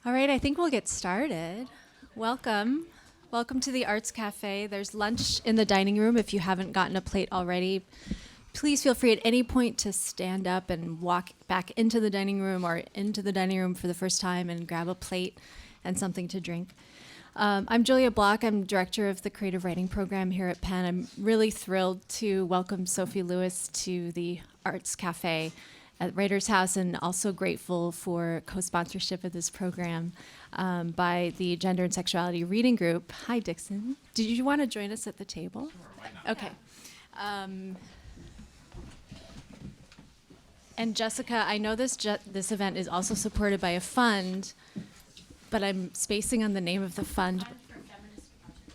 All right, I think we'll get started. Welcome. Welcome to the Arts Cafe. There's lunch in the dining room if you haven't gotten a plate already. Please feel free at any point to stand up and walk back into the dining room or into the dining room for the first time and grab a plate and something to drink. I'm Julia Block. I'm director of the creative writing program here at Penn. I'm really thrilled to welcome Sophie Lewis to the Arts Cafe at Writers House, and also grateful for co-sponsorship of this program by the Gender and Sexuality Reading Group. Hi, Dixon. Did you want to join us at the table? Sure, why not? Okay. And Jessica, I know this event is also supported by a fund, but I'm spacing on the name of the fund.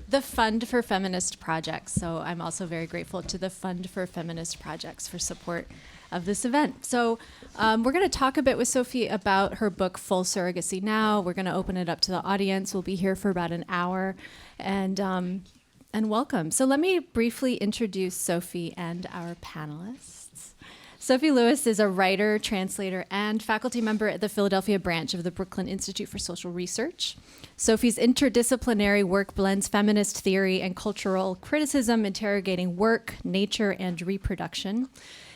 The Fund for Feminist Projects. So I'm also very grateful to the Fund for Feminist Projects for support of this event. So we're going to talk a bit with Sophie about her book, Full Surrogacy Now. We're going to open it up to the audience. We'll be here for about an hour. And welcome. So let me briefly introduce Sophie and our panelists. Sophie Lewis is a writer, translator, and faculty member at the Philadelphia branch of the Brooklyn Institute for Social Research. Sophie's interdisciplinary work blends feminist theory and cultural criticism, interrogating work, nature, and reproduction.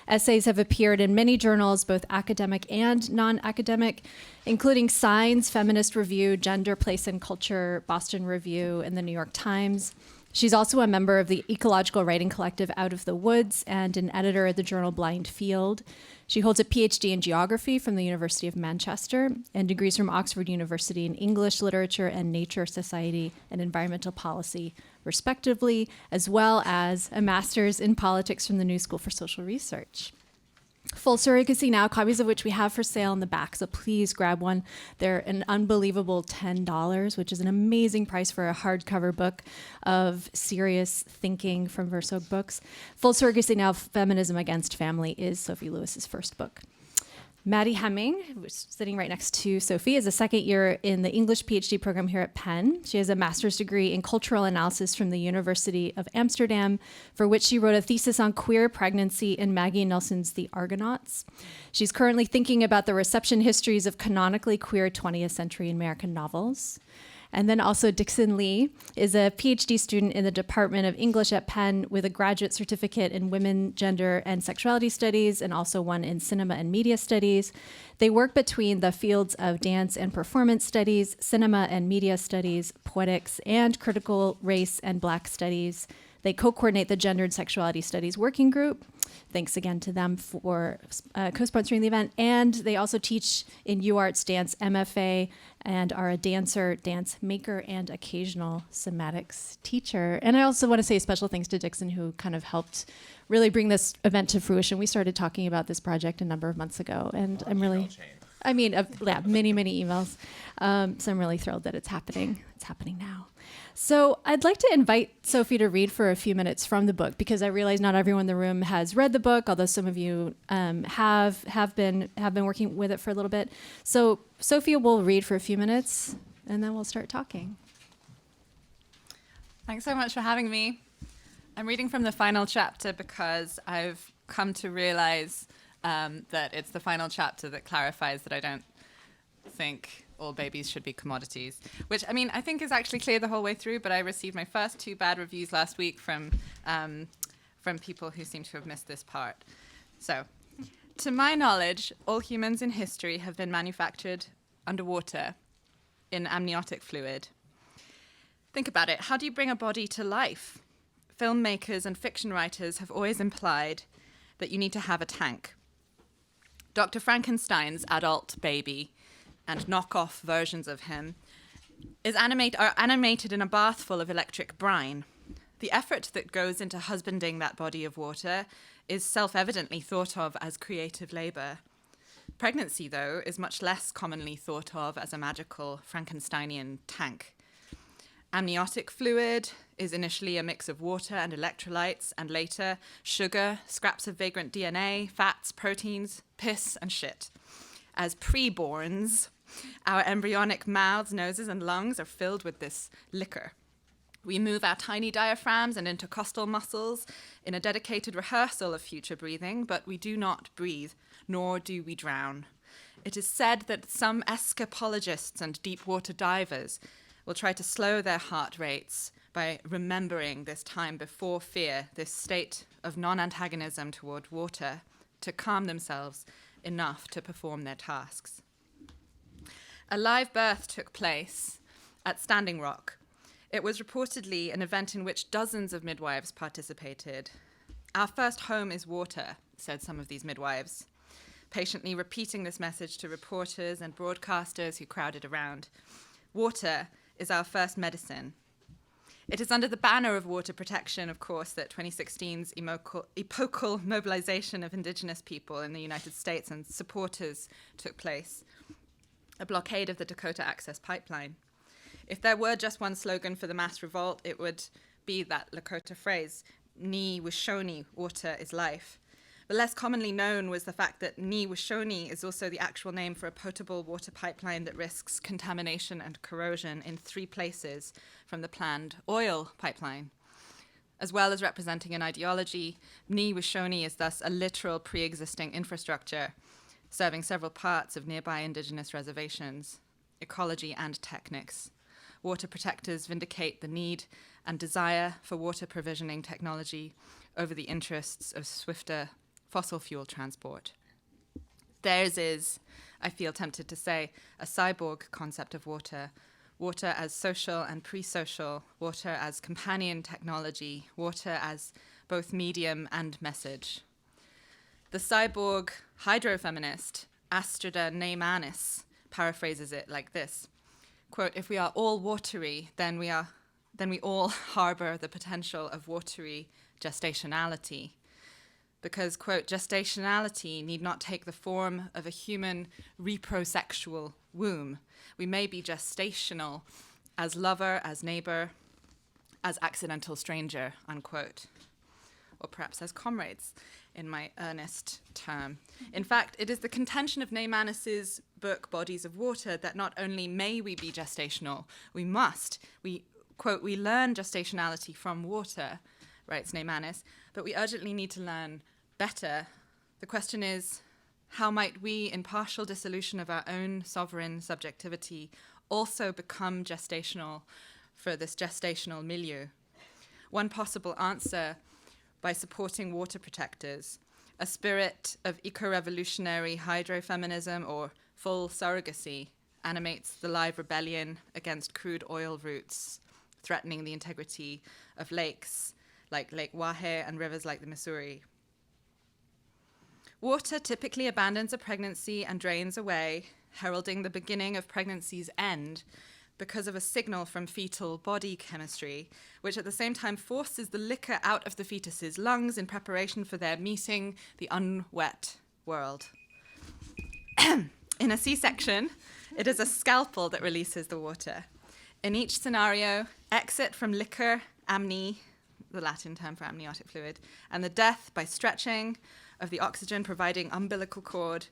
Essays have appeared in many journals, both academic and non-academic, including Signs, Feminist Review, Gender, Place, and Culture, Boston Review, and the New York Times. She's also a member of the ecological writing collective Out of the Woods and an editor at the journal Blind Field. She holds a PhD in geography from the University of Manchester and degrees from Oxford University in English literature and nature, society, and environmental policy, respectively, as well as a master's in politics from the New School for Social Research. Full Surrogacy Now, copies of which we have for sale in the back, so please grab one. They're an unbelievable $10, which is an amazing price for a hardcover book of serious thinking from Verso Books. Full Surrogacy Now, Feminism Against Family is Sophie Lewis's first book. Maddie Hemming, who's sitting right next to Sophie, is a second year in the English PhD program here at Penn. She has a master's degree in cultural analysis from the University of Amsterdam, for which she wrote a thesis on queer pregnancy in Maggie Nelson's The Argonauts. She's currently thinking about the reception histories of canonically queer 20th century American novels. And then also Dixon Lee is a PhD student in the Department of English at Penn with a graduate certificate in Women, Gender, and Sexuality Studies, and also one in Cinema and Media Studies. They work between the fields of dance and performance studies, cinema and media studies, poetics, and critical race and Black studies. They co-coordinate the Gender and Sexuality Studies Working Group. Thanks again to them for co-sponsoring the event. And they also teach in UArts Dance MFA and are a dancer, dance maker, and occasional somatics teacher. And I also want to say special thanks to Dixon, who kind of helped really bring this event to fruition. We started talking about this project a number of months ago, and I'm really... many, many emails. So I'm really thrilled that it's happening. It's happening now. So I'd like to invite Sophie to read for a few minutes from the book, because I realize not everyone in the room has read the book, although some of you have been working with it for a little bit. So Sophie will read for a few minutes, and then we'll start talking. Thanks so much for having me. I'm reading from the final chapter because I've come to realize that it's the final chapter that clarifies that I don't think all babies should be commodities, which I think is actually clear the whole way through, but I received my first 2 bad reviews last week from people who seem to have missed this part. So, to my knowledge, all humans in history have been manufactured underwater in amniotic fluid. Think about it. How do you bring a body to life? Filmmakers and fiction writers have always implied that you need to have a tank. Dr. Frankenstein's adult baby and knockoff versions of him are animated in a bath full of electric brine. The effort that goes into husbanding that body of water is self-evidently thought of as creative labor. Pregnancy, though, is much less commonly thought of as a magical Frankensteinian tank. Amniotic fluid is initially a mix of water and electrolytes, and later sugar, scraps of vagrant DNA, fats, proteins, piss, and shit. As preborns, our embryonic mouths, noses, and lungs are filled with this liquor. We move our tiny diaphragms and intercostal muscles in a dedicated rehearsal of future breathing, but we do not breathe, nor do we drown. It is said that some escapologists and deep water divers will try to slow their heart rates by remembering this time before fear, this state of non-antagonism toward water, to calm themselves enough to perform their tasks. A live birth took place at Standing Rock. It was reportedly an event in which dozens of midwives participated. "Our first home is water," said some of these midwives, patiently repeating this message to reporters and broadcasters who crowded around. "Water is our first medicine." It is under the banner of water protection, of course, that 2016's epochal mobilization of indigenous people in the United States and supporters took place, a blockade of the Dakota Access Pipeline. If there were just one slogan for the mass revolt, it would be that Lakota phrase, "Ni Wishoni, water is life." But less commonly known was the fact that Ni Wishoni is also the actual name for a potable water pipeline that risks contamination and corrosion in 3 places from the planned oil pipeline. As well as representing an ideology, Ni Wishoni is thus a literal pre-existing infrastructure, serving several parts of nearby indigenous reservations, ecology and technics. Water protectors vindicate the need and desire for water provisioning technology over the interests of swifter fossil fuel transport. Theirs is, I feel tempted to say, a cyborg concept of water. Water as social and pre-social, water as companion technology, water as both medium and message. The cyborg hydrofeminist Astrida Neymanis paraphrases it like this, quote, "If we are all watery, then we all harbor the potential of watery gestationality. Because, quote, gestationality need not take the form of a human reprosexual womb. We may be gestational as lover, as neighbor, as accidental stranger," unquote. Or perhaps as comrades, in my earnest term. In fact, it is the contention of Neymanis's book, Bodies of Water, that not only may we be gestational, we must. Quote, "We learn gestationality from water," writes Neymanis, "but we urgently need to learn better. The question is, how might we, in partial dissolution of our own sovereign subjectivity, also become gestational for this gestational milieu? One possible answer, by supporting water protectors, a spirit of eco-revolutionary hydrofeminism or full surrogacy animates the live rebellion against crude oil routes, threatening the integrity of lakes like Lake Wahe and rivers like the Missouri. Water typically abandons a pregnancy and drains away, heralding the beginning of pregnancy's end because of a signal from fetal body chemistry, which at the same time forces the liquor out of the fetus's lungs in preparation for their meeting the unwet world. In a C-section, it is a scalpel that releases the water. In each scenario, exit from liquor, amni, the Latin term for amniotic fluid, and the death by stretching of the oxygen providing umbilical cord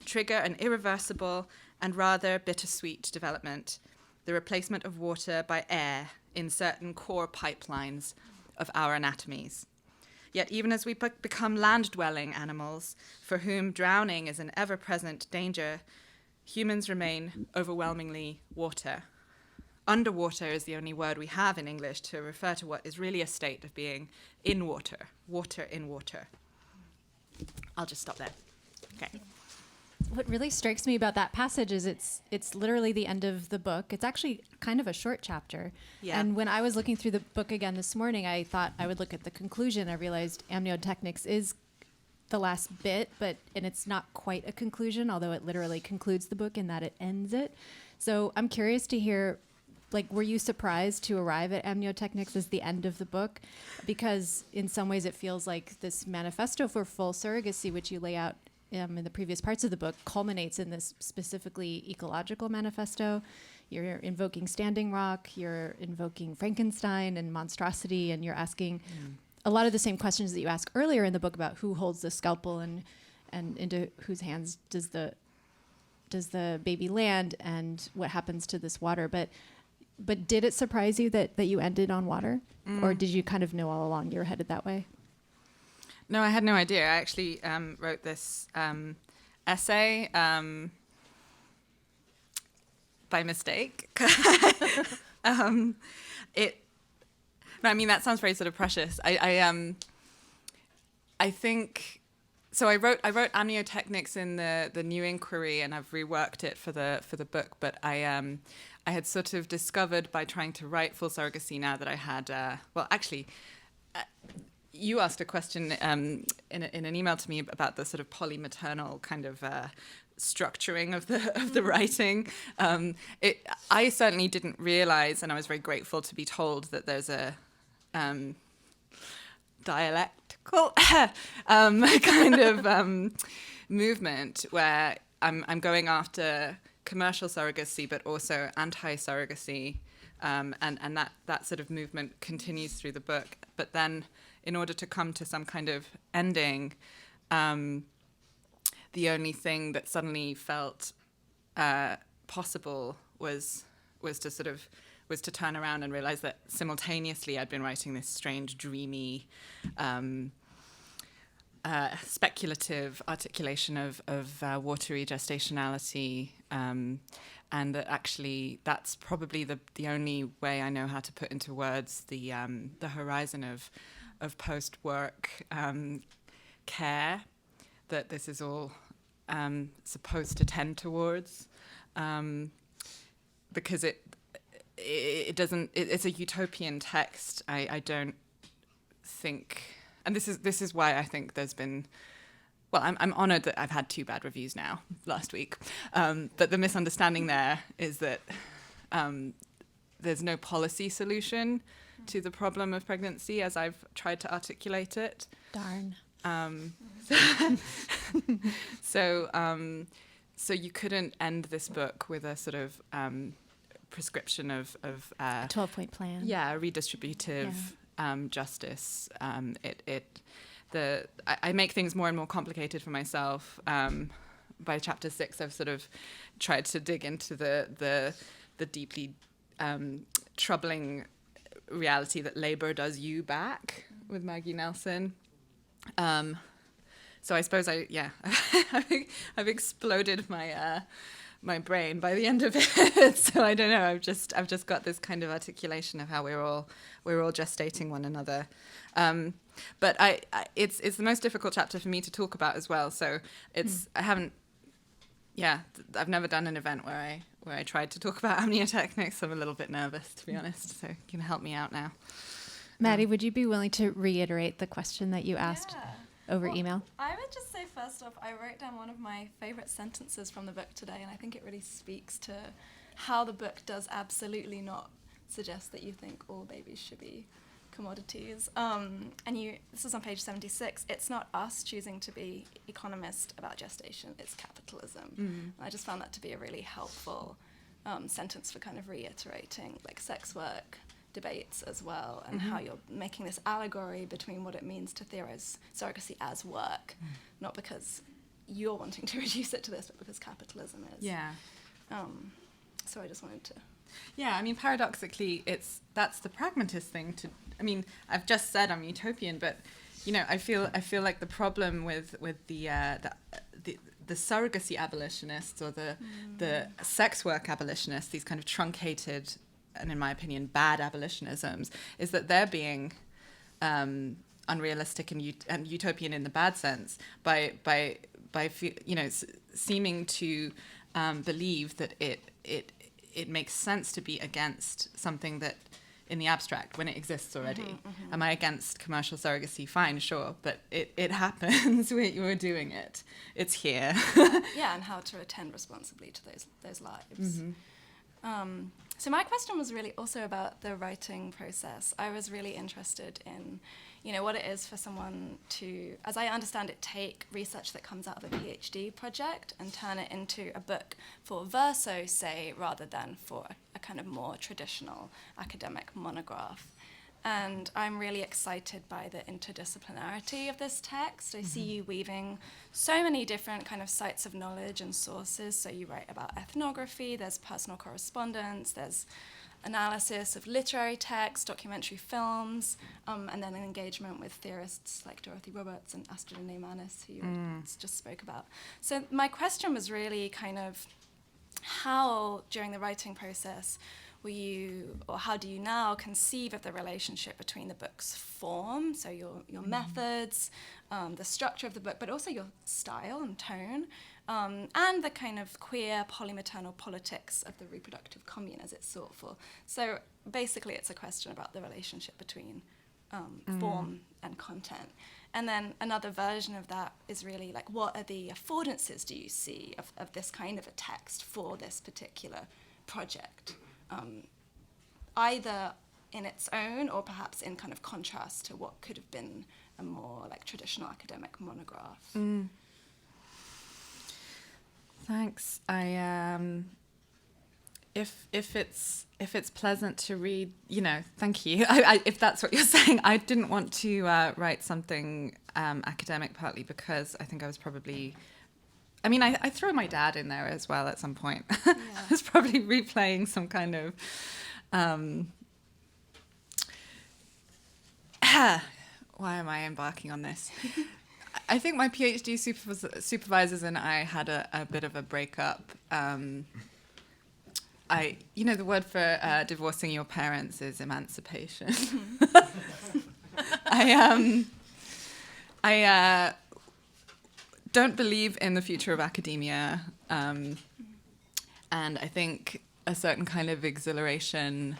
trigger an irreversible and rather bittersweet development, the replacement of water by air in certain core pipelines of our anatomies. Yet even as we become land-dwelling animals, for whom drowning is an ever-present danger, humans remain overwhelmingly water. Underwater is the only word we have in English to refer to what is really a state of being in water, water in water. I'll just stop there. Okay. What really strikes me about that passage is it's literally the end of the book. It's actually kind of a short chapter. Yeah. And when I was looking through the book again this morning, I thought I would look at the conclusion. I realized Amniotechnics is the last bit, and it's not quite a conclusion, although it literally concludes the book in that it ends it. So I'm curious to hear, were you surprised to arrive at Amniotechnics as the end of the book? Because in some ways it feels like this manifesto for full surrogacy, which you lay out in the previous parts of the book, culminates in this specifically ecological manifesto. You're invoking Standing Rock, you're invoking Frankenstein and monstrosity, and you're asking a lot of the same questions that you asked earlier in the book about who holds the scalpel and into whose hands does the baby land and what happens to this water. But did it surprise you that you ended on water? Or did you kind of know all along you were headed that way? No, I had no idea. I actually wrote this essay by mistake. I mean, that sounds very sort of precious. I think so. I wrote Amniotechnics in the New Inquiry, and I've reworked it for the book. But I had sort of discovered by trying to write full surrogacy now that I had you asked a question in an email to me about the sort of polymaternal kind of structuring of the writing. I certainly didn't realize, and I was very grateful to be told that there's a dialectical kind of movement where I'm going after commercial surrogacy, but also anti-surrogacy, and that sort of movement continues through the book. But then, in order to come to some kind of ending, the only thing that suddenly felt possible was to turn around and realize that simultaneously I'd been writing this strange, dreamy, speculative articulation of watery gestationality, and that actually that's probably the only way I know how to put into words the horizon of post-work care that this is all supposed to tend towards, because it doesn't. It's a utopian text. I don't think, and this is why I think there's been. Well, I'm honoured that I've had 2 bad reviews now last week, but the misunderstanding there is that there's no policy solution to the problem of pregnancy as I've tried to articulate it. Darn. So you couldn't end this book with a sort of prescription of 12-point plan. Yeah, redistributive justice. I make things more and more complicated for myself. By chapter 6, I've sort of tried to dig into the deeply troubling reality that labor does you back with Maggie Nelson. So I suppose I've exploded my brain by the end of it. So I don't know. I've just got this kind of articulation of how we're all gestating one another. But it's the most difficult chapter for me to talk about as well. So I've never done an event where I tried to talk about amniotechnics. I'm a little bit nervous, to be honest. So you can help me out now. Maddie, would you be willing to reiterate the question that you asked over email? I would just say, first off, I wrote down one of my favorite sentences from the book today, and I think it really speaks to how the book does absolutely not suggest that you think all babies should be commodities. This is on page 76. It's not us choosing to be economist about gestation, it's capitalism. And I just found that to be a really helpful sentence for kind of reiterating like sex work debates as well, and how you're making this allegory between what it means to theorize surrogacy as work, not because you're wanting to reduce it to this, but because capitalism is. Yeah. So I just wanted to. Yeah, I mean, paradoxically, that's the pragmatist thing to. I mean, I've just said I'm utopian, but I feel like the problem with the surrogacy abolitionists or the sex work abolitionists, these kind of truncated and, in my opinion, bad abolitionisms, is that they're being unrealistic and utopian in the bad sense by seeming to believe that it makes sense to be against something that in the abstract when it exists already. Am I against commercial surrogacy? Fine, sure, but it happens. We're doing it. It's here. Yeah, and how to attend responsibly to those lives. So my question was really also about the writing process. I was really interested in, what it is for someone to, as I understand it, take research that comes out of a PhD project and turn it into a book for verso, say, rather than for a kind of more traditional academic monograph. And I'm really excited by the interdisciplinarity of this text. I see you weaving so many different kind of sites of knowledge and sources. So you write about ethnography, there's personal correspondence, there's analysis of literary text, documentary films, and then an engagement with theorists like Dorothy Roberts and Astrid Neymanis, who you just spoke about. So my question was really kind of, how during the writing process how do you now conceive of the relationship between the book's form, so your methods, the structure of the book, but also your style and tone, and the kind of queer polymaternal politics of the reproductive commune as it's sought for. So basically it's a question about the relationship between form and content. And then another version of that is really like, what are the affordances do you see of this kind of a text for this particular project? Either in its own or perhaps in kind of contrast to what could have been a more like traditional academic monograph. Thanks. If it's pleasant to read, thank you. If that's what you're saying, I didn't want to write something academic, partly because I think I was probably. I threw my dad in there as well at some point. Yeah. I was probably replaying some kind of. Why am I embarking on this? I think my PhD supervisors and I had a bit of a breakup. The word for divorcing your parents is emancipation. I don't believe in the future of academia, and I think a certain kind of exhilaration,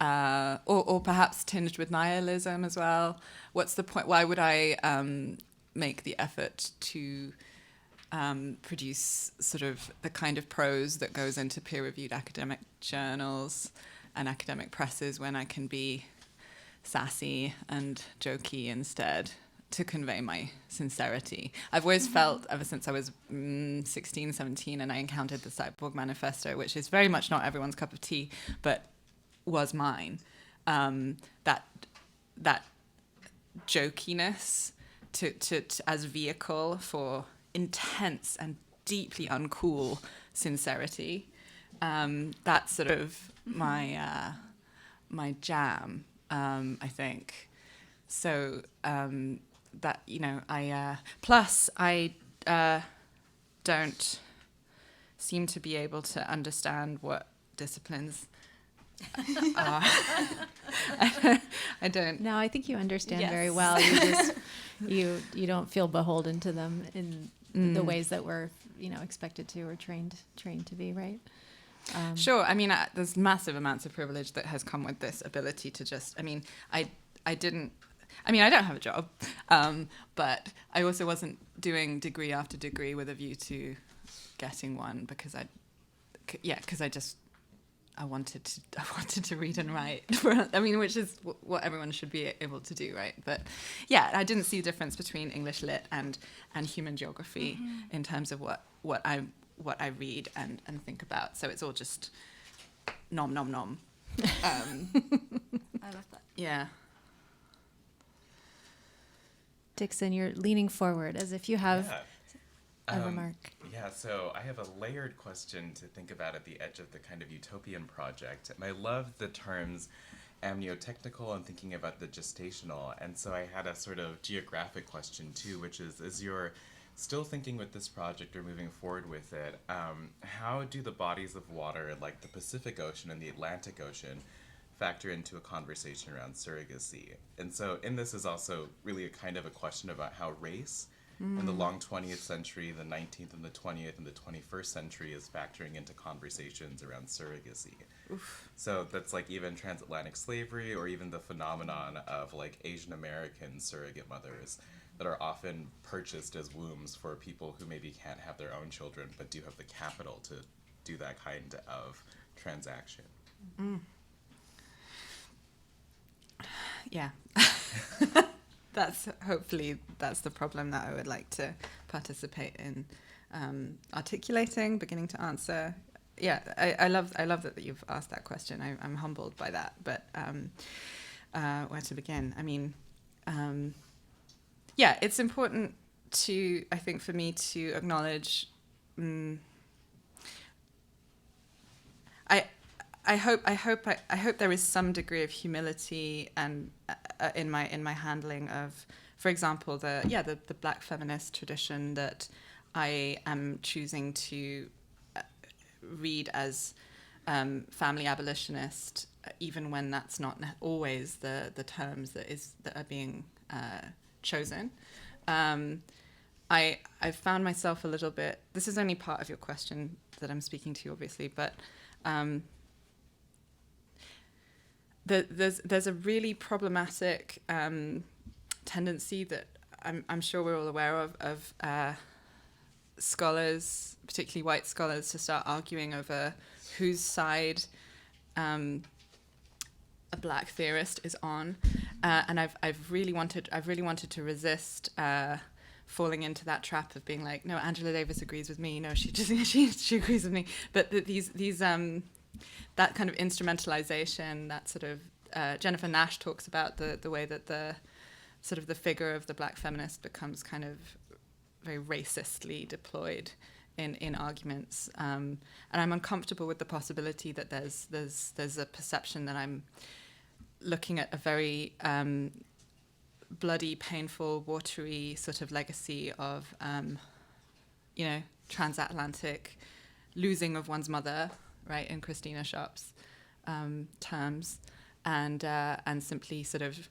or perhaps tinged with nihilism as well. What's the point? Why would I make the effort to produce sort of the kind of prose that goes into peer-reviewed academic journals and academic presses when I can be sassy and jokey instead, to convey my sincerity? I've always felt, ever since I was 16, 17, and I encountered the Cyborg Manifesto, which is very much not everyone's cup of tea, but was mine, that jokiness to as vehicle for intense and deeply uncool sincerity. That's sort of my jam, I think. So that, plus I don't seem to be able to understand what disciplines are. I don't. No, I think you understand Yes. very well. You just you don't feel beholden to them in the ways that we're expected to or trained to be, right? Sure. There's massive amounts of privilege that has come with this ability to just. I don't have a job, but I also wasn't doing degree after degree with a view to getting one because I wanted to read and write. Which is what everyone should be able to do, right? But yeah, I didn't see a difference between English lit and human geography in terms of what I read and think about. So it's all just nom nom nom. I love that. Yeah. Dixon, you're leaning forward as if you have a remark. Yeah, so I have a layered question to think about at the edge of the kind of utopian project. And I love the terms amniotechnical and thinking about the gestational. And so I had a sort of geographic question too, which is, as you're still thinking with this project or moving forward with it, how do the bodies of water like the Pacific Ocean and the Atlantic Ocean factor into a conversation around surrogacy? And so in this is also really a kind of a question about how race in the long 20th century, the 19th and the 20th and the 21st century is factoring into conversations around surrogacy. Oof. So that's like even transatlantic slavery or even the phenomenon of like Asian American surrogate mothers that are often purchased as wombs for people who maybe can't have their own children but do have the capital to do that kind of transaction. Yeah. Hopefully that's the problem that I would like to participate in articulating, beginning to answer. Yeah, I love that you've asked that question. I'm humbled by that, but where to begin? Yeah, it's important I think for me to acknowledge. I hope there is some degree of humility and in my handling of, for example, the Black feminist tradition that I am choosing to read as family abolitionist, even when that's not always the terms that are being chosen. I found myself a little bit. This is only part of your question that I'm speaking to, obviously, but there's a really problematic tendency that I'm sure we're all aware of scholars, particularly white scholars, to start arguing over whose side a black theorist is on, and I've really wanted to resist falling into that trap of being like, no, Angela Davis agrees with me, no, she agrees with me, but these that kind of instrumentalization, that sort of Jennifer Nash talks about the way that the sort of the figure of the black feminist becomes kind of very racistly deployed in arguments, and I'm uncomfortable with the possibility that there's a perception that I'm looking at a very bloody, painful, watery sort of legacy of transatlantic losing of one's mother, right, in Christina Sharp's terms, and simply sort of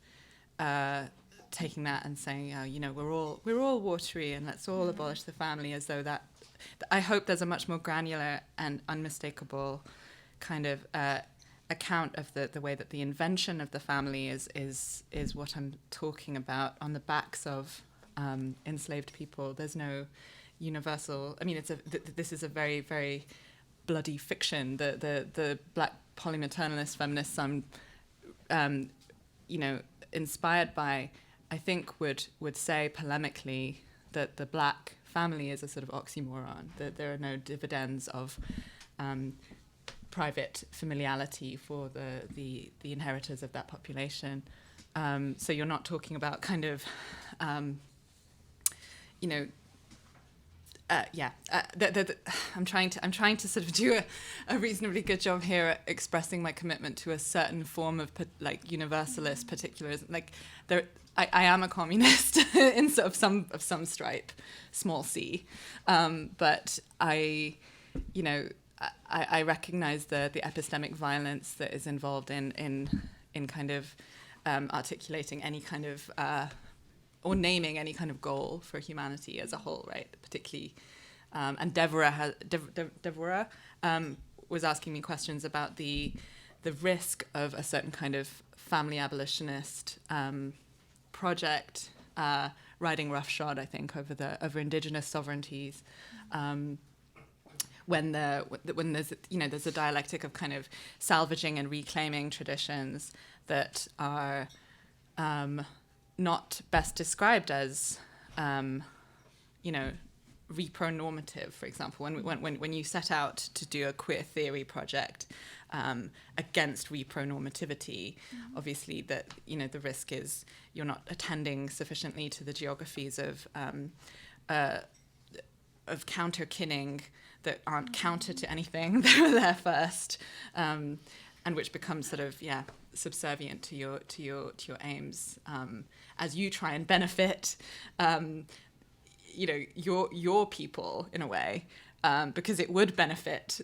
taking that and saying, we're all watery and let's all abolish the family, as though that. I hope there's a much more granular and unmistakable kind of account of the way that the invention of the family is what I'm talking about on the backs of enslaved people. There's no universal. I mean, this is a very, very bloody fiction. The black polymaternalist feminists I'm inspired by, I think would say polemically that the black family is a sort of oxymoron, that there are no dividends of private familiality for the inheritors of that population. So you're not talking about kind of, I'm trying to sort of do a reasonably good job here at expressing my commitment to a certain form of universalist particularism. Like I am a communist of some stripe, small c, but I recognize the epistemic violence that is involved in kind of articulating any kind of or naming any kind of goal for humanity as a whole, right? Particularly, and Deborah was asking me questions about the risk of a certain kind of family abolitionist project, riding roughshod, I think, over indigenous sovereignties. When there's a dialectic of kind of salvaging and reclaiming traditions that are not best described as repronormative, for example. When you set out to do a queer theory project against repronormativity, obviously that the risk is you're not attending sufficiently to the geographies of counter-kinning that aren't counter to anything that were there first, and which becomes sort of subservient to your aims as you try and benefit your people in a way, because it would benefit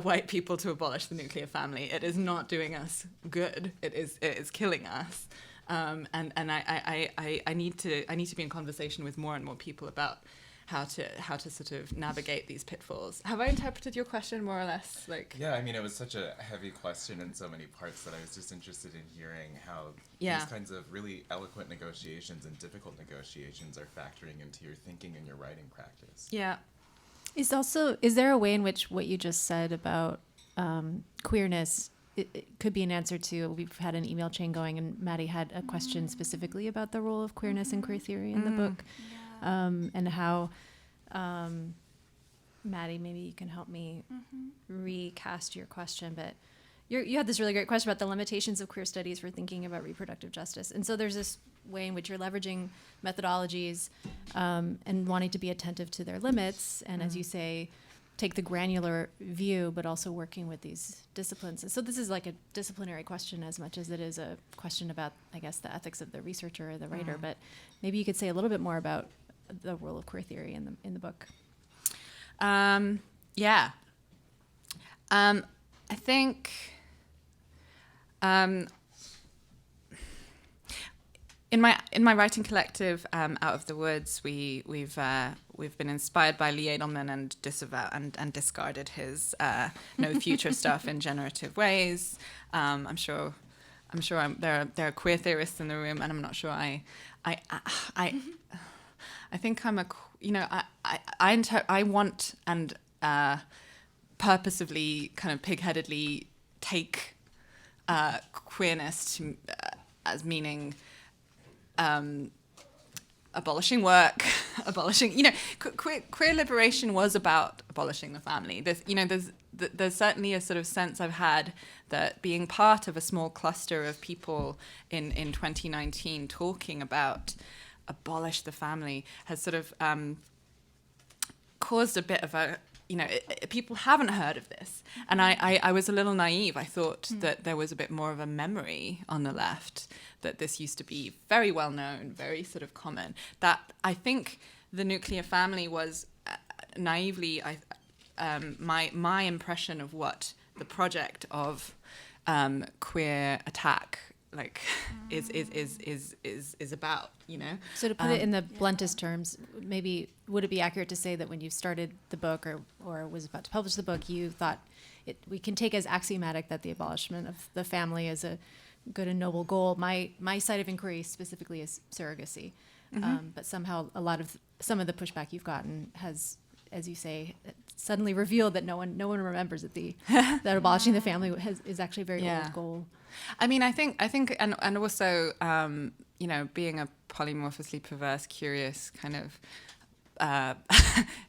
white people to abolish the nuclear family. It is not doing us good. It is killing us, and I need to be in conversation with more and more people about how to sort of navigate these pitfalls. Have I interpreted your question more or less? Yeah, I mean, it was such a heavy question in so many parts that I was just interested in hearing how these kinds of really eloquent negotiations and difficult negotiations are factoring into your thinking and your writing practice. Yeah. Is there a way in which what you just said about queerness, it could be an answer to, we've had an email chain going and Maddie had a question specifically about the role of queerness in queer theory in the book. And how, Maddie, maybe you can help me recast your question, but you had this really great question about the limitations of queer studies for thinking about reproductive justice. And so there's this way in which you're leveraging methodologies and wanting to be attentive to their limits, and as you say, take the granular view, but also working with these disciplines. And so this is like a disciplinary question as much as it is a question about, I guess, the ethics of the researcher or the writer. But maybe you could say a little bit more about the role of queer theory in the book. Yeah. I think in my writing collective, Out of the Woods, we've been inspired by Lee Edelman and disavowed and discarded his no future stuff in generative ways. I'm sure there are queer theorists in the room, and I'm not sure I think I'm I want and purposively kind of pigheadedly take queerness to, as meaning abolishing work, queer liberation was about abolishing the family. There's certainly a sort of sense I've had that being part of a small cluster of people in 2019 talking about abolish the family has sort of caused a bit of a, people haven't heard of this. And I was a little naive. I thought that there was a bit more of a memory on the left, that this used to be very well known, very sort of common. That I think the nuclear family was naively my impression of what the project of queer attack is about, So to put it in the bluntest terms, maybe would it be accurate to say that when you started the book or was about to publish the book, you thought we can take as axiomatic that the abolishment of the family is a good and noble goal. My side of inquiry specifically is surrogacy, but somehow some of the pushback you've gotten has, as you say, suddenly revealed that no one remembers that abolishing the family is actually a very old goal. I mean, I think, and also, being a polymorphously perverse, curious kind of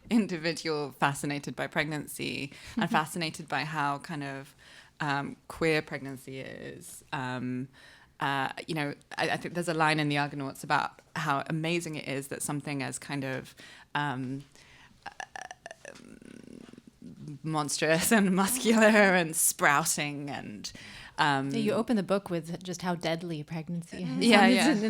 individual fascinated by pregnancy and fascinated by how kind of queer pregnancy is. I think there's a line in the Argonauts about how amazing it is that something as kind of monstrous and muscular and sprouting and you open the book with just how deadly pregnancy is. In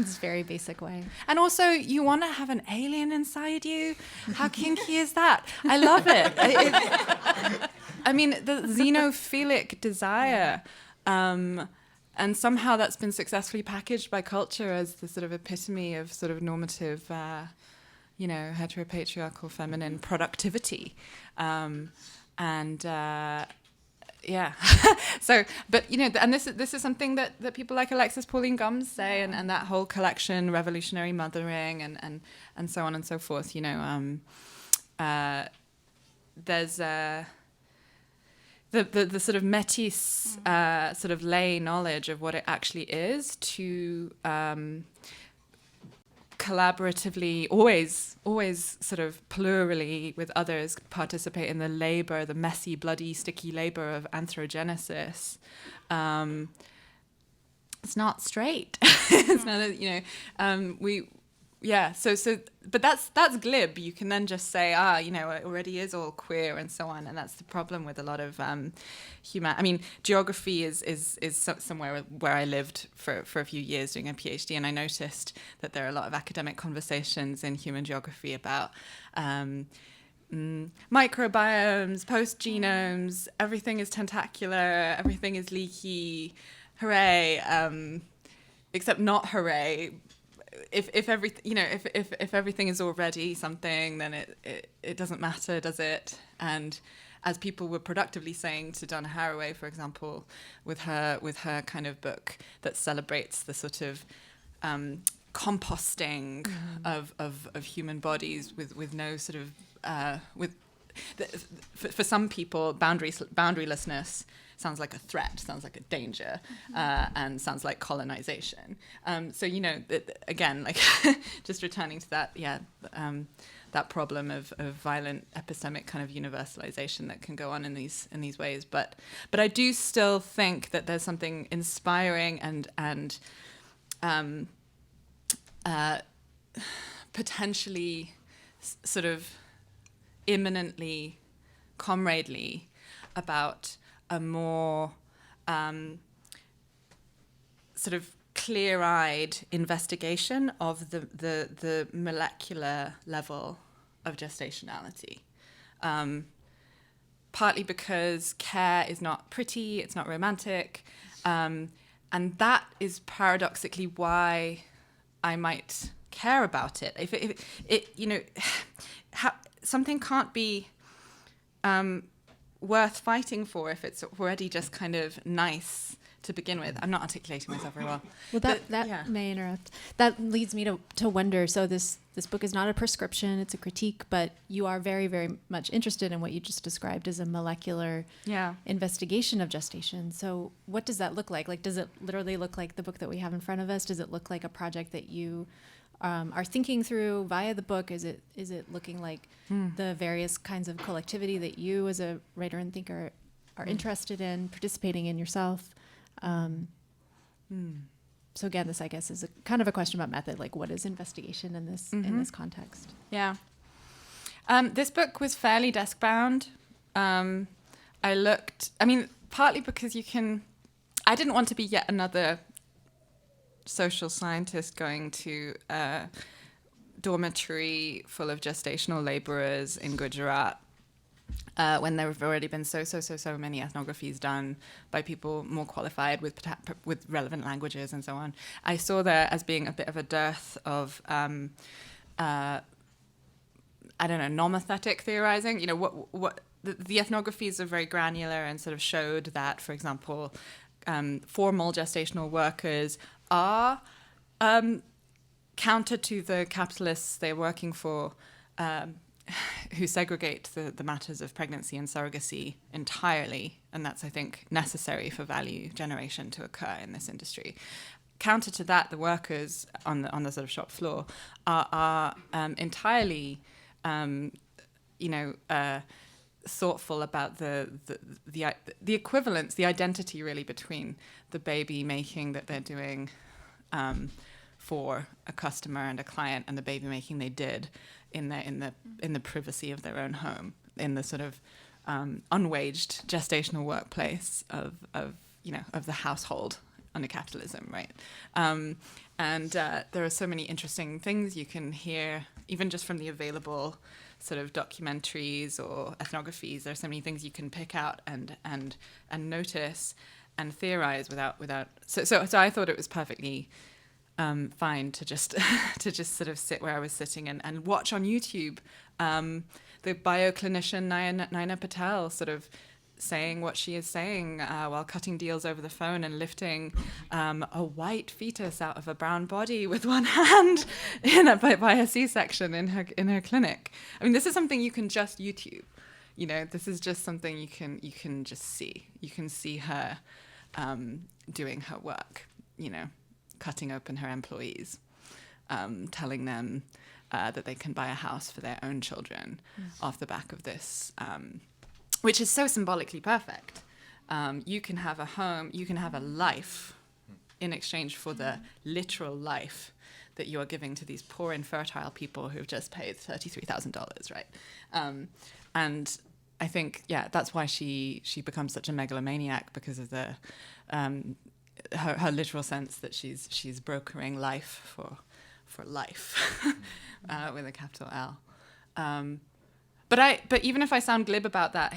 its very basic way. And also, you want to have an alien inside you? How kinky is that? I love it. I mean, the xenophilic desire, and somehow that's been successfly packaged by culture as the sort of epitome of sort of normative, heteropatriarchal feminine productivity. So, but and this is something that people like Alexis Pauline Gumbs say, and that whole collection, Revolutionary Mothering, and so on and so forth. There's the sort of métis sort of lay knowledge of what it actually is to collaboratively, always sort of plurally with others, participate in the labor, the messy, bloody, sticky labor of anthrogenesis. It's not straight. It's not, but that's glib. You can then just say, it already is all queer and so on. And that's the problem with a lot of geography is somewhere where I lived for a few years doing a PhD, and I noticed that there are a lot of academic conversations in human geography about microbiomes, post-genomes, everything is tentacular, everything is leaky, hooray, except not hooray. If everything is already something, then it doesn't matter, does it? And as people were productively saying to Donna Haraway, for example, with her kind of book that celebrates the sort of composting of human bodies with no sort of for some people boundarylessness sounds like a threat, sounds like a danger, and sounds like colonization. Again, like just returning to that, that problem of violent epistemic kind of universalization that can go on in these ways. But I do still think that there's something inspiring and potentially sort of imminently comradely about a more sort of clear-eyed investigation of the molecular level of gestationality. partly because care is not pretty, it's not romantic, and that is paradoxically why I might care about it. If it you know, something can't be worth fighting for if it's already just kind of nice to begin with. I'm not articulating myself very well. Well, that may interrupt. That leads me to wonder. So this book is not a prescription; it's a critique. But you are very, very much interested in what you just described as a molecular investigation of gestation. So what does that look like? Like, does it literally look like the book that we have in front of us? Does it look like a project that you are thinking through via the book? Is it looking like the various kinds of collectivity that you, as a writer and thinker, are interested in, participating in yourself? So again, this, I guess, is a kind of a question about method. Like, what is investigation in this context? Yeah. This book was fairly desk bound. Partly because I didn't want to be yet another social scientist going to a dormitory full of gestational laborers in Gujarat, when there have already been so many ethnographies done by people more qualified with relevant languages and so on. I saw there as being a bit of a dearth of normothetic theorizing. You know, what the ethnographies are very granular and sort of showed that, for example, formal gestational workers are counter to the capitalists they're working for, who segregate the matters of pregnancy and surrogacy entirely, and that's, I think, necessary for value generation to occur in this industry. Counter to that, the workers on the sort of shop floor are entirely, thoughtful about the equivalence, the identity really between the baby making that they're doing for a customer and a client and the baby making they did in the privacy of their own home, in the sort of unwaged gestational workplace of the household under capitalism, right? And there are so many interesting things you can hear, even just from the available sort of documentaries or ethnographies. There are so many things you can pick out and notice and theorize without. So I thought it was perfectly fine to just sort of sit where I was sitting and watch on YouTube the bioclinician Naina Patel sort of saying what she is saying while cutting deals over the phone and lifting a white fetus out of a brown body with one hand by a C-section in her clinic. I mean, this is something you can just YouTube. You know, this is just something you can just see. You can see her doing her work. You know, cutting open her employees, telling them that they can buy a house for their own children off the back of this. Which is so symbolically perfect. You can have a home, you can have a life in exchange for the literal life that you are giving to these poor infertile people who've just paid $33,000, right? And I think, that's why she becomes such a megalomaniac, because of the her literal sense that she's brokering life for life with a capital L. But even if I sound glib about that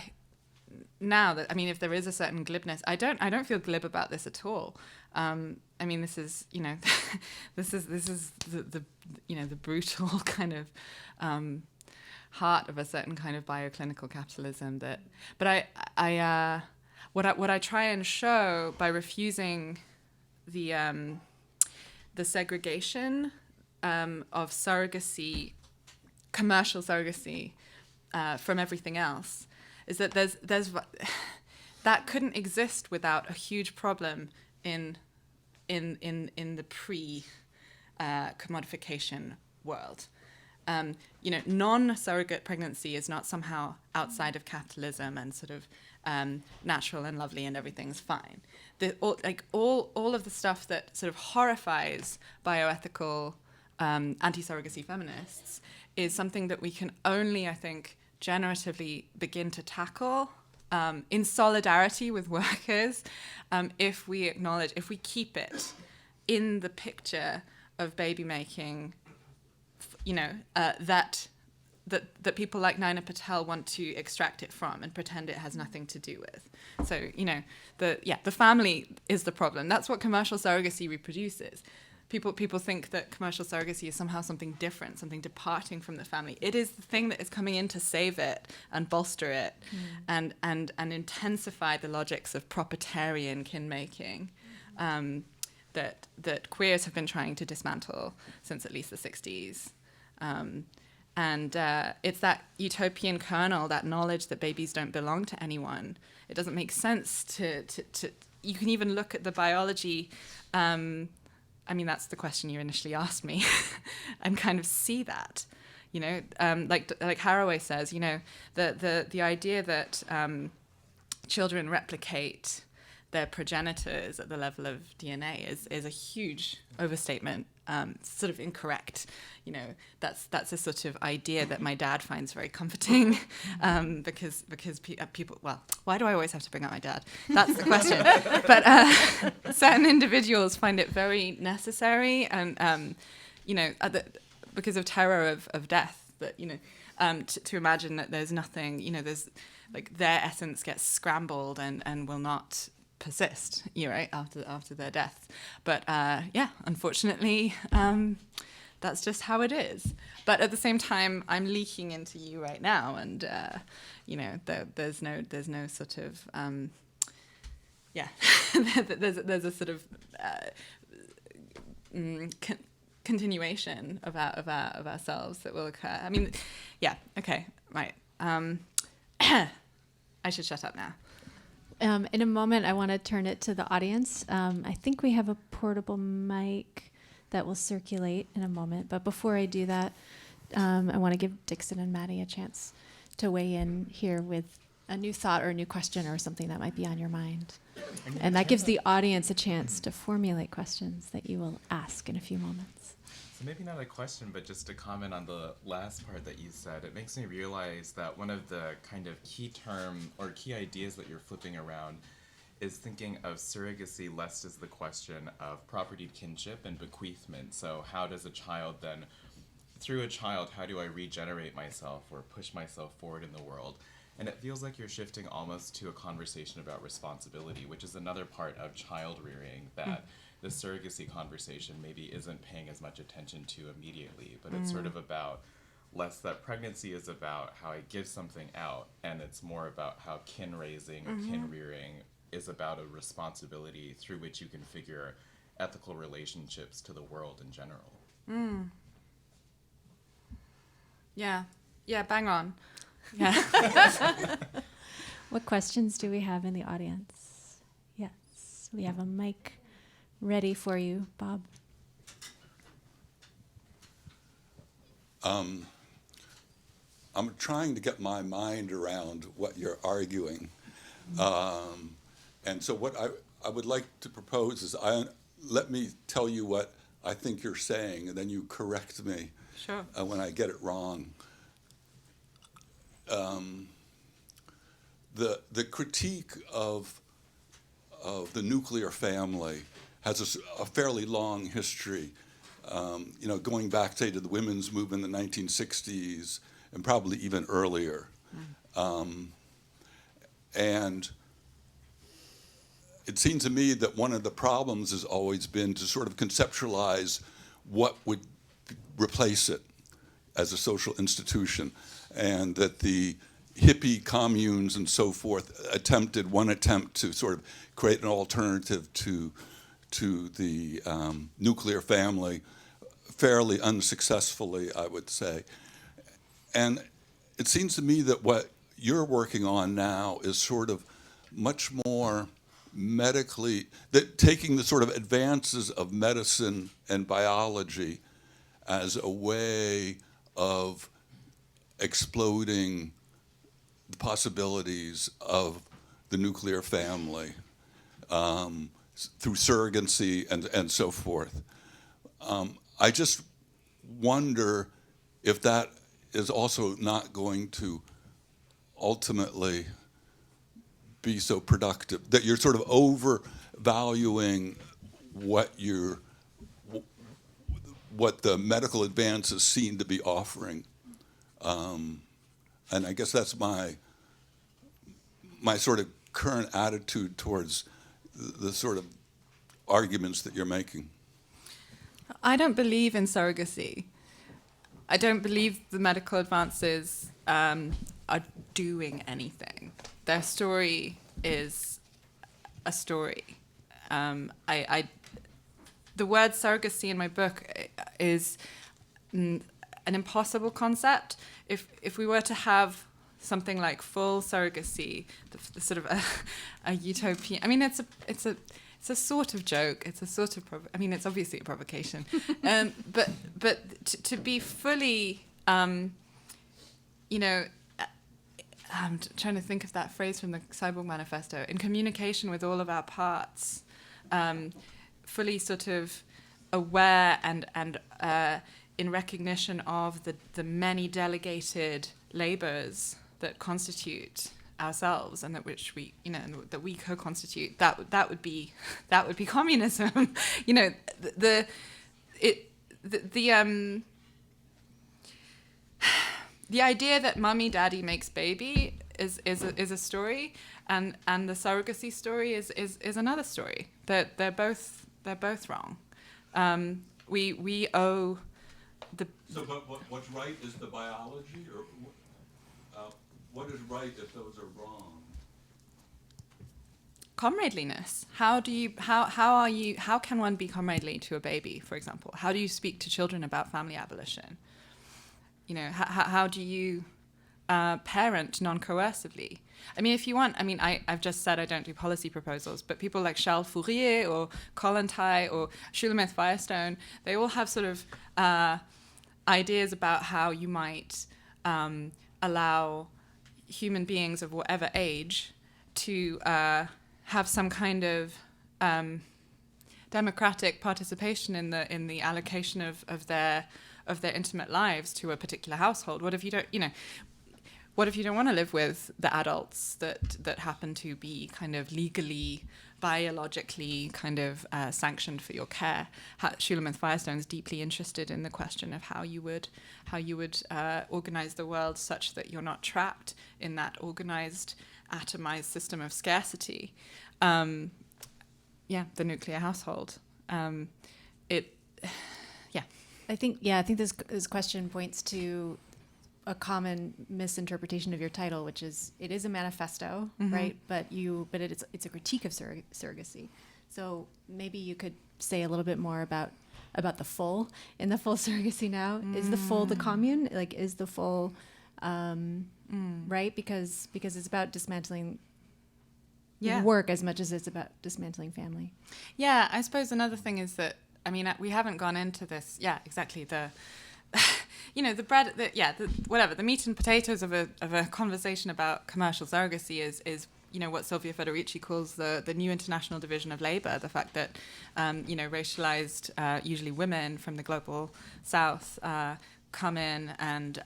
now, that, I mean, if there is a certain glibness, I don't feel glib about this at all. I mean, this is, you know, this is the the brutal kind of heart of a certain kind of bioclinical capitalism. But what I try and show by refusing the segregation of surrogacy, commercial surrogacy, from everything else, is that there's that couldn't exist without a huge problem in the pre-commodification world. Non-surrogate pregnancy is not somehow outside of capitalism and sort of natural and lovely and everything's fine. All of the stuff that sort of horrifies bioethical anti-surrogacy feminists is something that we can only, I think, generatively begin to tackle in solidarity with workers, if we acknowledge, if we keep it in the picture of baby making, that that people like Naina Patel want to extract it from and pretend it has nothing to do with. So, the family is the problem. That's what commercial surrogacy reproduces. People think that commercial surrogacy is somehow something different, something departing from the family. It is the thing that is coming in to save it and bolster it and intensify the logics of proprietarian kin-making that queers have been trying to dismantle since at least the 60s. And it's that utopian kernel, that knowledge that babies don't belong to anyone. It doesn't make sense to you can even look at the biology. That's the question you initially asked me, and kind of see that, like Haraway says, the idea that children replicate their progenitors at the level of DNA is a huge overstatement, sort of incorrect. That's a sort of idea that my dad finds very comforting, because people. Well, why do I always have to bring up my dad? That's the question. But certain individuals find it very necessary, and because of terror of death, that to imagine that there's nothing. There's like their essence gets scrambled and will not persist, after their death. But unfortunately, that's just how it is. But at the same time, I'm leaking into you right now, and there's no sort of there's a sort of continuation of ourselves that will occur. Okay, right. I should shut up now. In a moment, I want to turn it to the audience. I think we have a portable mic that will circulate in a moment. But before I do that, I want to give Dixon and Maddie a chance to weigh in here with a new thought or a new question or something that might be on your mind. And that gives the audience a chance to formulate questions that you will ask in a few moments. So maybe not a question, but just to comment on the last part that you said, it makes me realize that one of the kind of key term or key ideas that you're flipping around is thinking of surrogacy less as the question of property kinship and bequeathment. So how does a child then, through a child, how do I regenerate myself or push myself forward in the world? And it feels like you're shifting almost to a conversation about responsibility, which is another part of child rearing that the surrogacy conversation maybe isn't paying as much attention to immediately, but it's sort of about less that pregnancy is about how I give something out, and it's more about how kin raising or kin rearing is about a responsibility through which you can figure ethical relationships to the world in general. Yeah, bang on. Yeah. What questions do we have in the audience? Yes, we have a mic ready for you, Bob. I'm trying to get my mind around what you're arguing. And so what I would like to propose is let me tell you what I think you're saying, and then you correct me when I get it wrong. The critique of the nuclear family has a fairly long history, going back, say, to the women's movement in the 1960s and probably even earlier. And it seems to me that one of the problems has always been to sort of conceptualize what would replace it as a social institution, and that the hippie communes and so forth one attempt to sort of create an alternative to the nuclear family, fairly unsuccessfully, I would say. And it seems to me that what you're working on now is sort of much more medically, that taking the sort of advances of medicine and biology as a way of exploding the possibilities of the nuclear family through surrogacy and so forth. I just wonder if that is also not going to ultimately be so productive, that you're sort of overvaluing what the medical advances seem to be offering And I guess that's my sort of current attitude towards the sort of arguments that you're making. I don't believe in surrogacy. I don't believe the medical advances are doing anything. Their story is a story. The word surrogacy in my book is an impossible concept. If we were to have something like full surrogacy, the sort of a utopian. I mean, it's a sort of joke. It's a sort of. It's obviously a provocation. But to be fully, I'm trying to think of that phrase from the Cyborg Manifesto. In communication with all of our parts, fully sort of aware and in recognition of the many delegated labors that constitute ourselves and that which we that we co-constitute, that would be communism. The idea that mummy daddy makes baby is a story, and the surrogacy story is another story. They're both wrong. We owe the. So, but what's right is the biology, or what is right if those are wrong? Comradeliness. How can one be comradely to a baby, for example? How do you speak to children about family abolition? How do you parent non-coercively? If you want, I've just said I don't do policy proposals, but people like Charles Fourier or Kollontai or Schulemeth-Firestone, they all have sort of ideas about how you might allow human beings of whatever age to have some kind of democratic participation in the allocation of their intimate lives to a particular household. What if you don't, what if you don't want to live with the adults that happen to be kind of legally, biologically kind of sanctioned for your care? Schulemeth-Firestone is deeply interested in the question of how you would organize the world such that you're not trapped in that organized, atomized system of scarcity. The nuclear household. I think this question points to a common misinterpretation of your title, which is it is a manifesto, right? But it's a critique of surrogacy. So maybe you could say a little bit more about the full in the full surrogacy now. Is the full the commune? Like, is the full right? Because it's about dismantling work as much as it's about dismantling family. Yeah, I suppose another thing is that we haven't gone into this. Yeah, exactly. The the bread. The meat and potatoes of a conversation about commercial surrogacy is what Silvia Federici calls the new international division of labor. The fact that racialized, usually women from the global south, come in and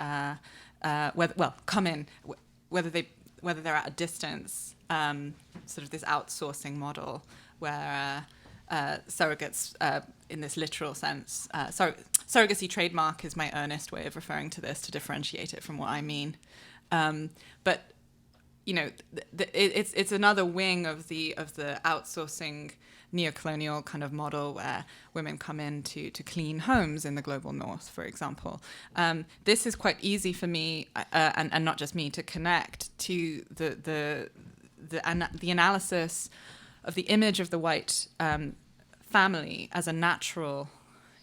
whether they're at a distance, sort of this outsourcing model where surrogates, in this literal sense, surrogacy trademark is my earnest way of referring to this to differentiate it from what I mean. But it's another wing of the outsourcing neocolonial kind of model where women come in to clean homes in the global north, for example. This is quite easy for me, and not just me, to connect to the analysis of the image of the white family as a natural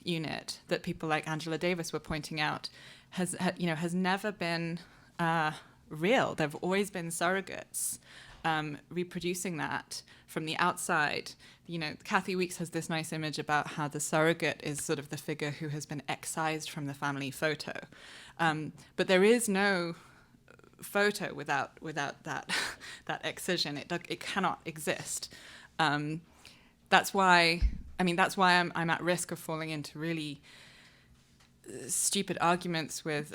unit that people like Angela Davis were pointing out has never been real. There have always been surrogates reproducing that from the outside. Kathy Weeks has this nice image about how the surrogate is sort of the figure who has been excised from the family photo. But there is no photo without that excision. It cannot exist. That's why I'm at risk of falling into really stupid arguments with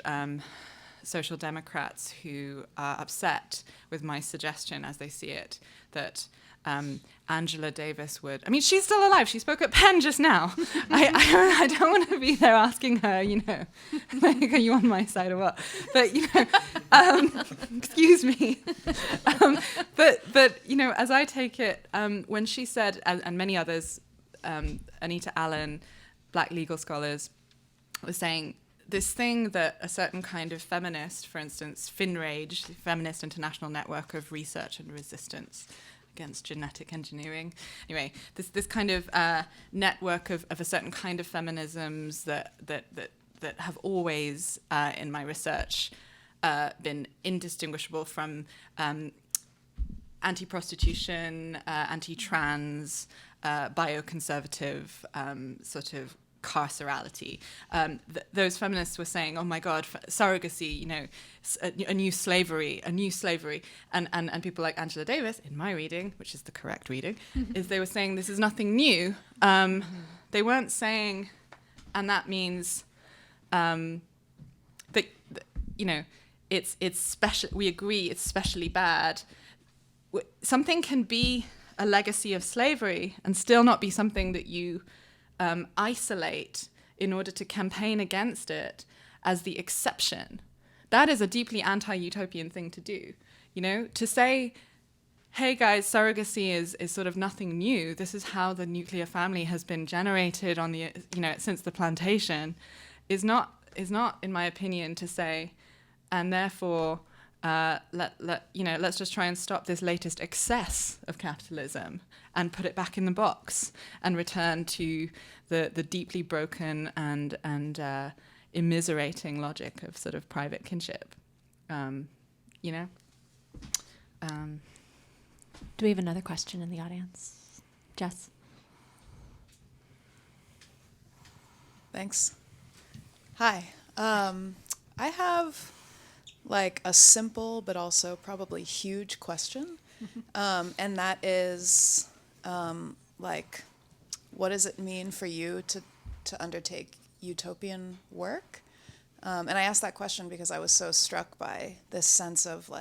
social democrats who are upset with my suggestion, as they see it, that Angela Davis would. I mean, she's still alive. She spoke at Penn just now. I don't want to be there asking her, like, are you on my side or what? But, excuse me. But as I take it, when she said, and many others, Anita Allen, Black legal scholars, was saying this thing that a certain kind of feminist, for instance, FINRAGE, the Feminist International Network of Research and Resistance Against Genetic Engineering. Anyway, this kind of network of a certain kind of feminisms that have always, in my research, been indistinguishable from anti-prostitution, anti-trans, bioconservative sort of carcerality. Those feminists were saying, oh my God, surrogacy, a new slavery, and people like Angela Davis, in my reading, which is the correct reading, is they were saying this is nothing new. They weren't saying, and that means that it's special. We agree it's specially bad. Something can be a legacy of slavery and still not be something that you isolate in order to campaign against it as the exception. That is a deeply anti-utopian thing to do. To say, hey guys, surrogacy is sort of nothing new. This is how the nuclear family has been generated on the since the plantation, is not in my opinion to say, and therefore let's just try and stop this latest excess of capitalism and put it back in the box and return to the deeply broken and immiserating logic of sort of private kinship. Do we have another question in the audience? Jess? Thanks. Hi. I have like a simple but also probably huge question, and that is what does it mean for you to undertake utopian work? And I asked that question because I was so struck by this sense of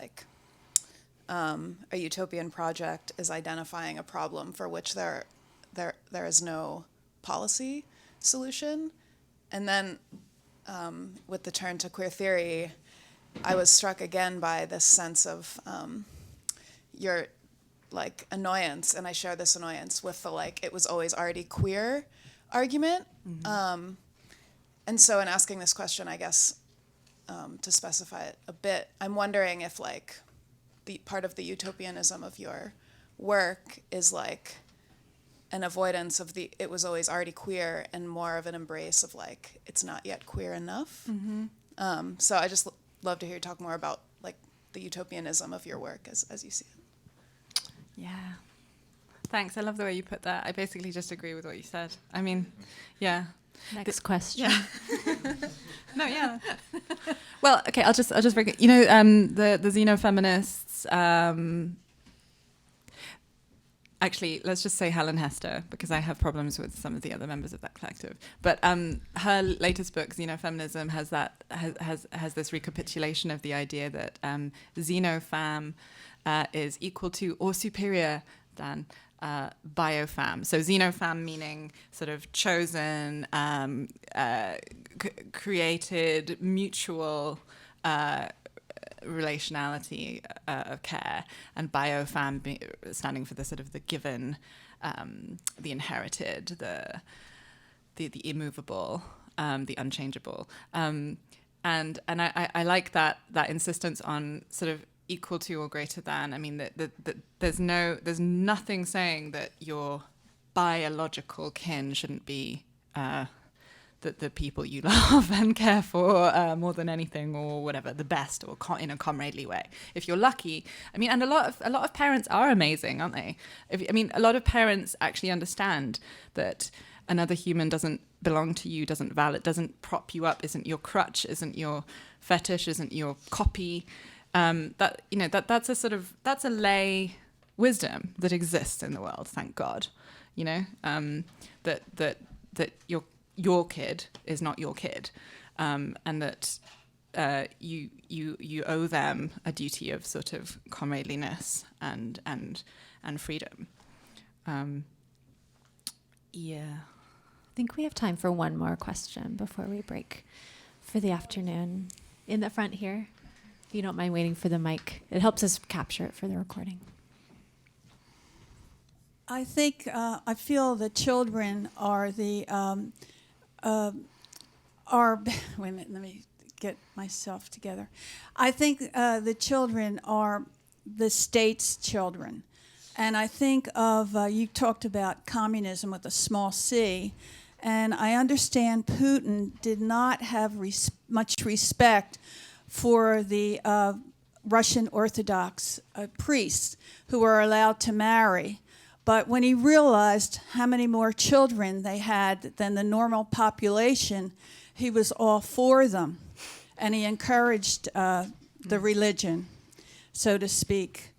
a utopian project is identifying a problem for which there is no policy solution. And then with the turn to queer theory, I was struck again by this sense of your annoyance, and I share this annoyance with the it was always already queer argument. Mm-hmm. And so in asking this question, I guess to specify it a bit, I'm wondering if the part of the utopianism of your work is an avoidance of the it was always already queer and more of an embrace of it's not yet queer enough. Mm-hmm. So I just love to hear you talk more about the utopianism of your work as you see it. Yeah. Thanks. I love the way you put that. I basically just agree with what you said. I mean, yeah. Next question. Yeah. No, yeah. Well, okay, I'll just break it. The xenofeminists, actually, let's just say Helen Hester, because I have problems with some of the other members of that collective. But her latest book, Xenofeminism, has this recapitulation of the idea that xenofam is equal to or superior than biofam. So xenofam meaning sort of chosen, created, mutual relationality of care, and biofam standing for the sort of the given, the inherited, the immovable, the unchangeable. And I like that insistence on sort of equal to or greater than. I mean, there's nothing saying that your biological kin shouldn't be the people you love and care for more than anything, or whatever, the best, or in a comradely way. If you're lucky, I mean, and a lot of parents are amazing, aren't they? A lot of parents actually understand that another human doesn't belong to you, doesn't prop you up, isn't your crutch, isn't your fetish, isn't your copy. That's a lay wisdom that exists in the world, thank God. That your kid is not your kid, and that you owe them a duty of sort of comradeliness and freedom. Yeah. I think we have time for one more question before we break for the afternoon. In the front here, if you don't mind waiting for the mic. It helps us capture it for the recording. I think I feel the children are the wait a minute, let me get myself together. I think the children are the state's children. And I think of, you talked about communism with a small c, and I understand Putin did not have much respect for the Russian Orthodox priests who were allowed to marry. But when he realized how many more children they had than the normal population, he was all for them. And he encouraged the religion, so to speak.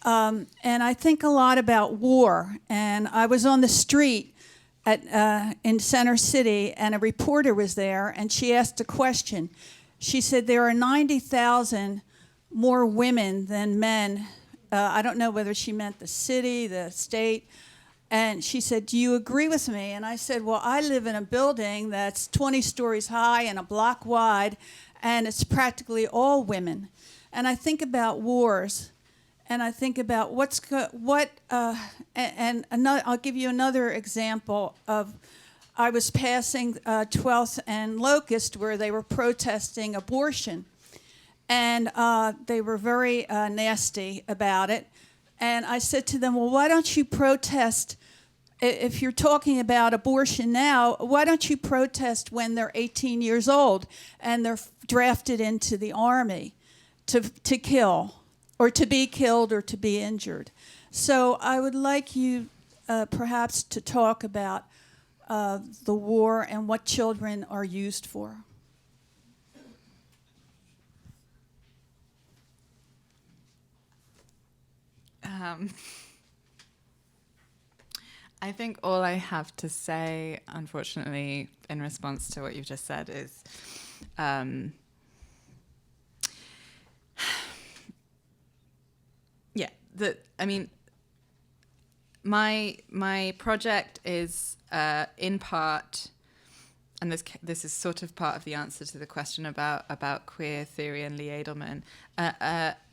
And I think a lot about war. And I was on the street in Center City, and a reporter was there, and she asked a question. She said, there are 90,000 more women than men. I don't know whether she meant the city, the state. And she said, do you agree with me? And I said, well, I live in a building that's 20 stories high and a block wide, and it's practically all women. And I think about wars, and I think about I'll give you another example of, I was passing 12th and Locust where they were protesting abortion. And they were very nasty about it. And I said to them, well, why don't you protest, if you're talking about abortion now, why don't you protest when they're 18 years old and they're drafted into the army to kill, or to be killed, or to be injured? So I would like you perhaps to talk about the war and what children are used for. I think all I have to say, unfortunately, in response to what you've just said is, my project is in part, and this is sort of part of the answer to the question about queer theory and Lee Edelman,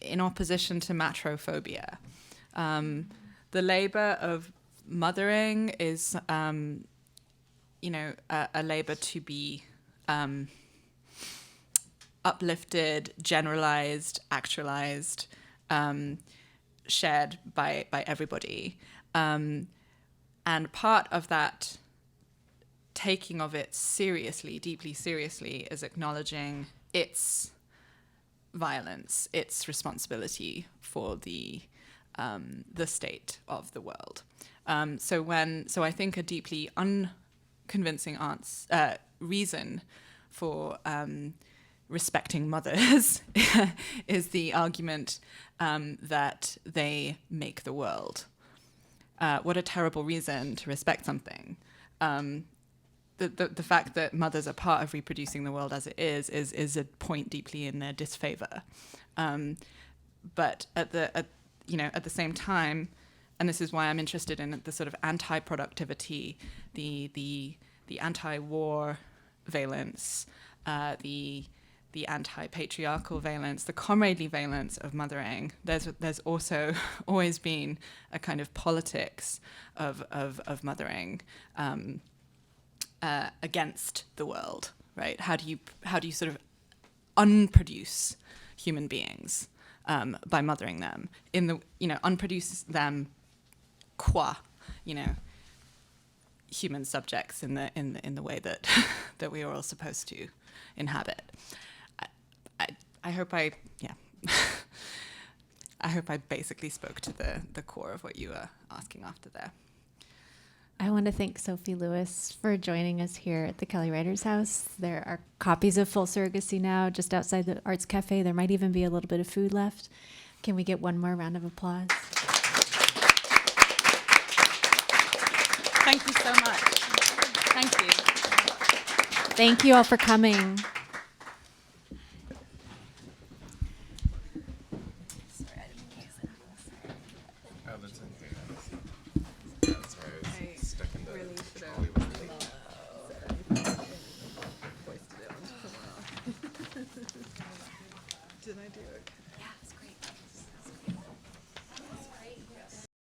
in opposition to matrophobia. The labor of mothering is, a labor to be uplifted, generalized, actualized, shared by everybody. And part of that taking of it seriously, deeply seriously, is acknowledging its violence, its responsibility for the state of the world. So I think a deeply unconvincing reason for respecting mothers is the argument that they make the world. What a terrible reason to respect something. The fact that mothers are part of reproducing the world as it is a point deeply in their disfavor. But at the same time, and this is why I'm interested in the sort of anti-productivity, the anti-war valence, the anti-patriarchal valence, the comradely valence of mothering. There's also always been a kind of politics of mothering against the world, right? How do you sort of unproduce human beings by mothering them unproduce them qua human subjects in the way that that we are all supposed to inhabit. I hope I hope I basically spoke to the core of what you were asking after there. I want to thank Sophie Lewis for joining us here at the Kelly Writers House. There are copies of Full Surrogacy now just outside the Arts Cafe. There might even be a little bit of food left. Can we get one more round of applause? Thank you so much. Thank you. Thank you all for coming.